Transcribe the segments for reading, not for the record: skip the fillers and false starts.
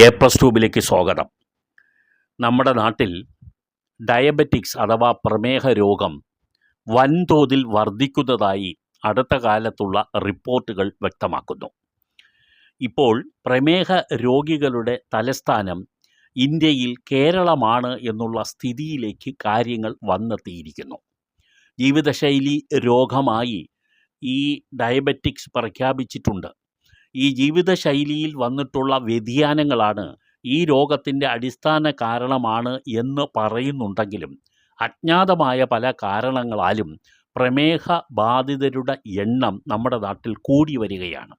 A+ട്യൂബിലേക്ക് സ്വാഗതം. നമ്മുടെ നാട്ടിൽ ഡയബറ്റിക്സ് അഥവാ പ്രമേഹ രോഗം വൻതോതിൽ വർദ്ധിക്കുന്നതായി അടുത്ത കാലത്തുള്ള റിപ്പോർട്ടുകൾ വ്യക്തമാക്കുന്നു. ഇപ്പോൾ പ്രമേഹ രോഗികളുടെ തലസ്ഥാനം ഇന്ത്യയിൽ കേരളമാണ് എന്നുള്ള സ്ഥിതിയിലേക്ക് കാര്യങ്ങൾ വന്നെത്തിയിരിക്കുന്നു. ജീവിതശൈലി രോഗമായി ഈ ഡയബറ്റിക്സ് പ്രഖ്യാപിച്ചിട്ടുണ്ട്. ഈ ജീവിതശൈലിയിൽ വന്നിട്ടുള്ള വ്യതിയാനങ്ങളാണ് ഈ രോഗത്തിൻ്റെ അടിസ്ഥാന കാരണമാണ് എന്ന് പറയുന്നുണ്ടെങ്കിലും അജ്ഞാതമായ പല കാരണങ്ങളാലും പ്രമേഹ ബാധിതരുടെ എണ്ണം നമ്മുടെ നാട്ടിൽ കൂടി വരികയാണ്.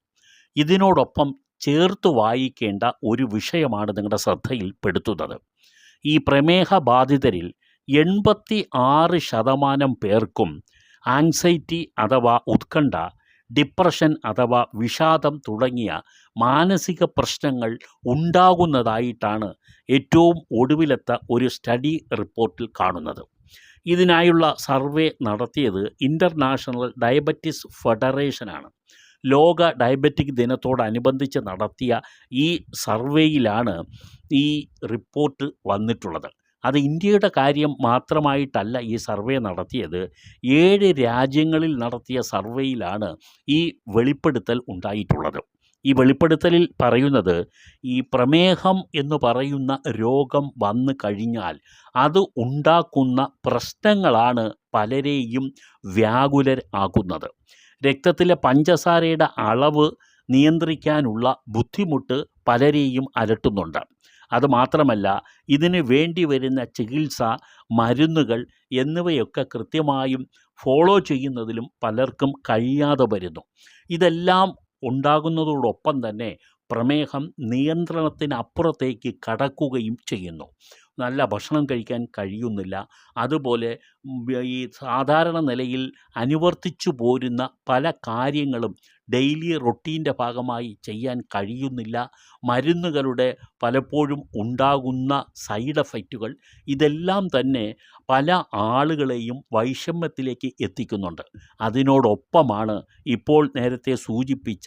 ഇതിനോടൊപ്പം ചേർത്ത് വായിക്കേണ്ട ഒരു വിഷയമാണ് നിങ്ങളുടെ ശ്രദ്ധയിൽപ്പെടുത്തുന്നത്. ഈ പ്രമേഹ ബാധിതരിൽ 86% പേർക്കും ആങ്സൈറ്റി അഥവാ ഉത്കണ്ഠ, ഡിപ്രഷൻ അഥവാ വിഷാദം തുടങ്ങിയ മാനസിക പ്രശ്നങ്ങൾ ഉണ്ടാകുന്നതായിട്ടാണ് ഏറ്റവും ഒടുവിലത്തെ ഒരു സ്റ്റഡി റിപ്പോർട്ടിൽ കാണുന്നത്. ഇതിനായുള്ള സർവേ നടത്തിയത് ഇൻ്റർനാഷണൽ ഡയബറ്റിസ് ഫെഡറേഷനാണ്. ലോക ഡയബറ്റിക് ദിനത്തോടനുബന്ധിച്ച് നടത്തിയ ഈ സർവേയിലാണ് ഈ റിപ്പോർട്ട് വന്നിട്ടുള്ളത്. അത് ഇന്ത്യയുടെ കാര്യം മാത്രമായിട്ടല്ല ഈ സർവേ നടത്തിയത്. 7 രാജ്യങ്ങളിൽ നടത്തിയ സർവേയിലാണ് ഈ വെളിപ്പെടുത്തൽ ഉണ്ടായിട്ടുള്ളത്. ഈ വെളിപ്പെടുത്തലിൽ പറയുന്നത്, ഈ പ്രമേഹം എന്ന് പറയുന്ന രോഗം വന്നു കഴിഞ്ഞാൽ അത് ഉണ്ടാക്കുന്ന പ്രശ്നങ്ങളാണ് പലരെയും വ്യാകുലരാക്കുന്നത്. രക്തത്തിലെ പഞ്ചസാരയുടെ അളവ് നിയന്ത്രിക്കാനുള്ള ബുദ്ധിമുട്ട് പലരെയും അലട്ടുന്നുണ്ട്. അതുമാത്രമല്ല, ഇതിന് വേണ്ടി വരുന്ന ചികിത്സ, മരുന്നുകൾ എന്നിവയൊക്കെ കൃത്യമായും ഫോളോ ചെയ്യുന്നതിലും പലർക്കും കഴിയാതെ വരുന്നു. ഇതെല്ലാം ഉണ്ടാകുന്നതോടൊപ്പം തന്നെ പ്രമേഹം നിയന്ത്രണത്തിനപ്പുറത്തേക്ക് കടക്കുകയും ചെയ്യുന്നു. നല്ല ഭക്ഷണം കഴിക്കാൻ കഴിയുന്നില്ല. അതുപോലെ ഈ സാധാരണ നിലയിൽ അനുവർത്തിച്ചു പോരുന്ന പല കാര്യങ്ങളും ഡെയിലി റൊട്ടീൻ്റെ ഭാഗമായി ചെയ്യാൻ കഴിയുന്നില്ല. മരുന്നുകളുടെ പലപ്പോഴും ഉണ്ടാകുന്ന സൈഡ് എഫക്റ്റുകൾ ഇതെല്ലാം തന്നെ പല ആളുകളെയും വൈഷമ്യത്തിലേക്ക് എത്തിക്കുന്നുണ്ട്. അതിനോടൊപ്പമാണ് ഇപ്പോൾ നേരത്തെ സൂചിപ്പിച്ച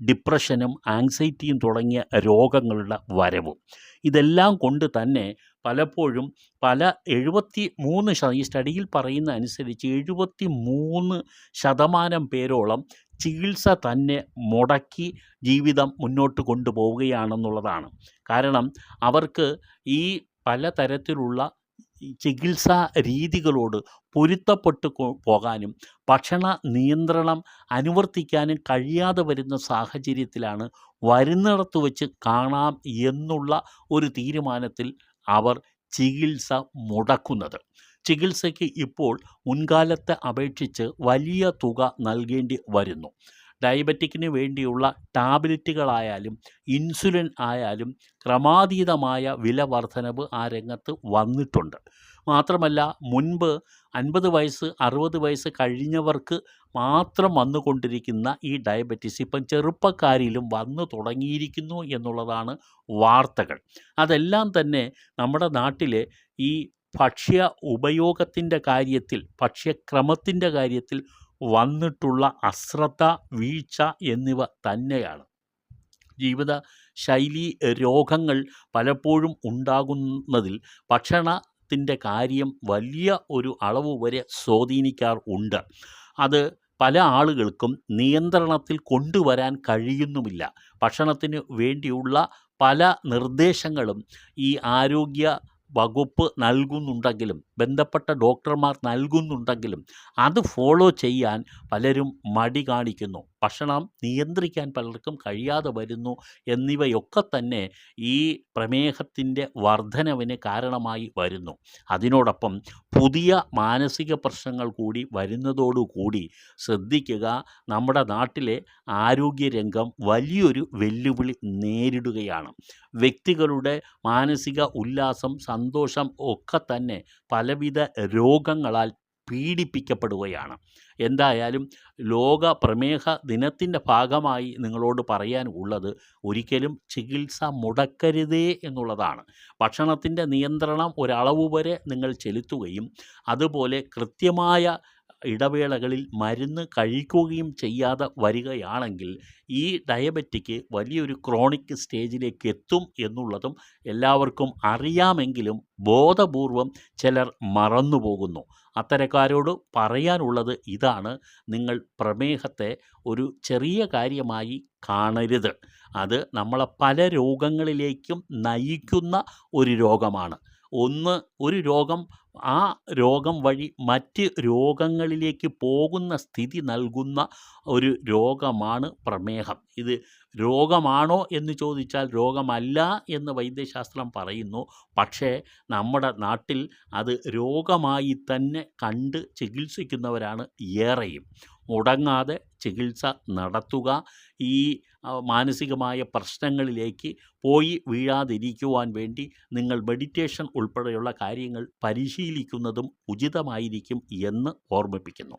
ഡിപ്രഷനും ആങ്സൈറ്റിയും തുടങ്ങിയ രോഗങ്ങളുടെ വരവും. ഇതെല്ലാം കൊണ്ട് തന്നെ പലപ്പോഴും 73% ഈ സ്റ്റഡിയിൽ പറയുന്ന അനുസരിച്ച് 73% പേരോളം ചികിത്സ തന്നെ മുടക്കി ജീവിതം മുന്നോട്ട് കൊണ്ടുപോവുകയാണെന്നുള്ളതാണ്. കാരണം അവർക്ക് ഈ പലതരത്തിലുള്ള ചികിത്സാ രീതികളോട് പൊരുത്തപ്പെട്ടു പോകാനും ഭക്ഷണ നിയന്ത്രണം അനുവർത്തിക്കാനും കഴിയാതെ വരുന്ന സാഹചര്യത്തിലാണ് വരുന്നിടത്ത് വെച്ച് കാണാം എന്നുള്ള ഒരു തീരുമാനത്തിൽ അവർ ചികിത്സ മുടക്കുന്നത്. ചികിത്സയ്ക്ക് ഇപ്പോൾ മുൻകാലത്തെ അപേക്ഷിച്ച് വലിയ തുക നൽകേണ്ടി വരുന്നു. ഡയബറ്റിക്കിന് വേണ്ടിയുള്ള ടാബ്ലറ്റുകളായാലും ഇൻസുലിൻ ആയാലും ക്രമാതീതമായ വില വർധനവ് ആ രംഗത്ത് വന്നിട്ടുണ്ട്. മാത്രമല്ല, മുൻപ് 50 വയസ്സ് 60 വയസ്സ് കഴിഞ്ഞവർക്ക് മാത്രം വന്നുകൊണ്ടിരിക്കുന്ന ഈ ഡയബറ്റീസ് ഇപ്പം ചെറുപ്പക്കാരിലും വന്നു തുടങ്ങിയിരിക്കുന്നു എന്നുള്ളതാണ് വാർത്തകൾ. അതെല്ലാം തന്നെ നമ്മുടെ നാട്ടിലെ ഈ ഭക്ഷ്യ ഉപയോഗത്തിൻ്റെ കാര്യത്തിൽ, ഭക്ഷ്യക്രമത്തിൻ്റെ കാര്യത്തിൽ വന്നിട്ടുള്ള അശ്രദ്ധ, വീഴ്ച എന്നിവ തന്നെയാണ്. ജീവിത ശൈലി രോഗങ്ങൾ പലപ്പോഴും ഉണ്ടാകുന്നതിൽ ഭക്ഷണത്തിൻ്റെ കാര്യം വലിയ ഒരു അളവ് വരെ സ്വാധീനിക്കാറുണ്ട്. അത് പല ആളുകൾക്കും നിയന്ത്രണത്തിൽ കൊണ്ടുവരാൻ കഴിയുന്നുമില്ല. ഭക്ഷണത്തിന് വേണ്ടിയുള്ള പല നിർദ്ദേശങ്ങളും ഈ ആരോഗ്യ വകുപ്പ് നൽകുന്നുണ്ടെങ്കിലും, ബന്ധപ്പെട്ട ഡോക്ടർമാർ നൽകുന്നുണ്ടെങ്കിലും അത് ഫോളോ ചെയ്യാൻ പലരും മടി കാണിക്കുന്നു. ഭക്ഷണം നിയന്ത്രിക്കാൻ പലർക്കും കഴിയാതെ വരുന്നു. എന്നിവയൊക്കെ തന്നെ ഈ പ്രമേഹത്തിൻ്റെ വർധനവിന് കാരണമായി വരുന്നു. അതിനോടൊപ്പം പുതിയ മാനസിക പ്രശ്നങ്ങൾ കൂടി വരുന്നതോടുകൂടി ശ്രദ്ധിക്കുക, നമ്മുടെ നാട്ടിലെ ആരോഗ്യരംഗം വലിയൊരു വെല്ലുവിളി നേരിടുകയാണ്. വ്യക്തികളുടെ മാനസിക ഉല്ലാസം, സന്തോഷം ഒക്കെ തന്നെ പലവിധ രോഗങ്ങളാൽ പീഡിപ്പിക്കപ്പെടുകയാണ്. എന്തായാലും ലോക പ്രമേഹ ദിനത്തിൻ്റെ ഭാഗമായി നിങ്ങളോട് പറയാനുള്ളത്, ഒരിക്കലും ചികിത്സ മുടക്കരുതേ എന്നുള്ളതാണ്. ഭക്ഷണത്തിൻ്റെ നിയന്ത്രണം ഒരളവ് വരെ നിങ്ങൾ ചെലുത്തുകയും അതുപോലെ കൃത്യമായ ഇടവേളകളിൽ മരുന്ന് കഴിക്കുകയും ചെയ്യാതെ വരികയാണെങ്കിൽ ഈ ഡയബറ്റിക് വലിയൊരു ക്രോണിക് സ്റ്റേജിലേക്ക് എത്തും എന്നുള്ളതും എല്ലാവർക്കും അറിയാമെങ്കിലും ബോധപൂർവം ചിലർ മറന്നു പോകുന്നു. അത്തരക്കാരോട് പറയാനുള്ളത് ഇതാണ്: നിങ്ങൾ പ്രമേഹത്തെ ഒരു ചെറിയ കാര്യമായി കാണരുത്. അത് നമ്മളെ പല രോഗങ്ങളിലേക്കും നയിക്കുന്ന ഒരു രോഗമാണ്. ഒരു രോഗം ആ രോഗം വഴി മറ്റ് രോഗങ്ങളിലേക്ക് പോകുന്ന സ്ഥിതി നൽകുന്ന ഒരു രോഗമാണ് പ്രമേഹം. ഇത് രോഗമാണോ എന്ന് ചോദിച്ചാൽ രോഗമല്ല എന്ന് വൈദ്യശാസ്ത്രം പറയുന്നു. പക്ഷേ നമ്മുടെ നാട്ടിൽ അത് രോഗമായി തന്നെ കണ്ട് ചികിത്സിക്കുന്നവരാണ് ഏറെയും. മുടങ്ങാതെ ചികിത്സ നടത്തുക. ഈ മാനസികമായ പ്രശ്നങ്ങളിലേക്ക് പോയി വീഴാതിരിക്കുവാൻ വേണ്ടി നിങ്ങൾ മെഡിറ്റേഷൻ ഉൾപ്പെടെയുള്ള കാര്യങ്ങൾ പരിശീലിക്കുന്നതും ഉചിതമായിരിക്കും എന്ന് ഓർമ്മിപ്പിക്കുന്നു.